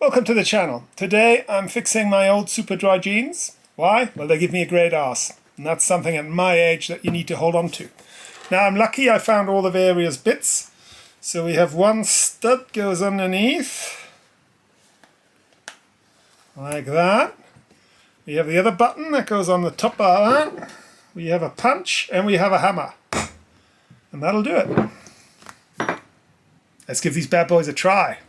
Welcome to the channel. Today I'm fixing my old super dry jeans. Why? Well, they give me a great arse. And that's something at my age that you need to hold on to. Now I'm lucky I found all the various bits. So we have one stud goes underneath. Like that. We have the other button that goes on the top of that. We have a punch and we have a hammer. And that'll do it. Let's give these bad boys a try.